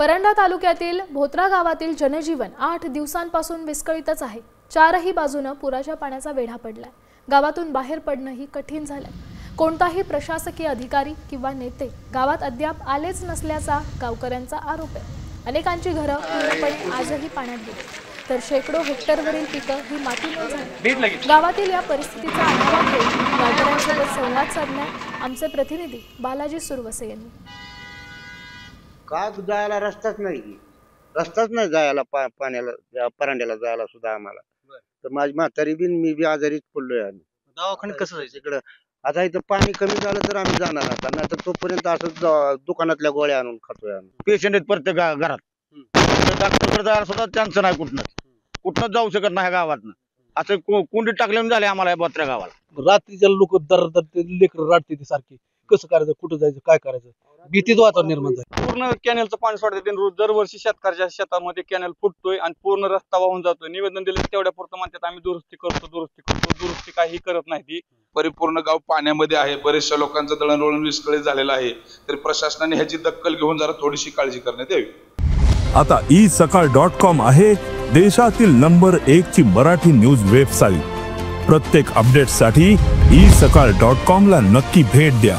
परंडा तालुक्यातील भोत्रा गावातील जनजीवन 8 दिवसांपासून विस्कळीतच आहे। चारही बाजूने पुराच्या पाण्याचा वेढा पडलाय। गावातून बाहेर पडणंही कठीण झालंय। कोणताही प्रशासकीय अधिकारी किंवा नेते गावात अद्याप आलेच नसल्याचा गावकऱ्यांचा आरोप आहे। अनेकांची घरं पूर्णपणे आजही पाण्यात गेली, तर शेकडो हेक्टरवरील पिकं ही मातीमोल झाली। गावातील या परिस्थितीचा आढावा घेऊन गावकऱ्यांसोबत संवाद साधण्यात आमचे प्रतिनिधी बालाजी सुरवसे यांनी। का जायला रस्ताच नाही जायला पाण्याला परांड्याला जायला सुद्धा आम्हाला। तर माझी म्हातारी बिन मी बी आजारीच पडलोय। आम्ही दवाखान्यात कसं जायचं इकडं आता इथं पाणी कमी झालं तर आम्ही जाणार आता, नाही तर तोपर्यंत असं दुकानातल्या गोळ्या आणून खातोय आम्ही। पेशंट आहेत प्रत्येक घरात, डॉक्टरकडे जायला सुद्धा चान्स नाही, कुठनच जाऊ शकत नाही गावातनं। असं कुंडीत टाकले झाले आम्हाला बोत्र्या गावाला। रात्रीच्या लोक दर लेकर राडते ती सारखी, कसं करायचं, कुठं जायचं, काय करायचं, भीतीच वातावरण निर्माण झालं। पूर्ण कॅनेलचं पाणी सोडते दरवर्षी शेतकऱ्याच्या शेतामध्ये कॅनेल फुटतोय आणि पूर्ण रस्ता वाहून जातोय। निवेदन दिलं तेवढ्या पुरतं म्हणतात आम्ही दुरुस्ती करतो, दुरुस्ती काही करत नाही ती। परिपूर्ण गाव पाण्यामध्ये आहे, बरेचशा लोकांचं दळणवळण विस्कळीत झालेलं आहे, तर प्रशासनाने ह्याची दखल घेऊन जरा थोडीशी काळजी करण्यात यावी। आता isakal.com आहे देशातील नंबर 1 ची मराठी न्यूज वेबसाईट। प्रत्येक अपडेटसाठी isakal.com ला नक्की भेट द्या।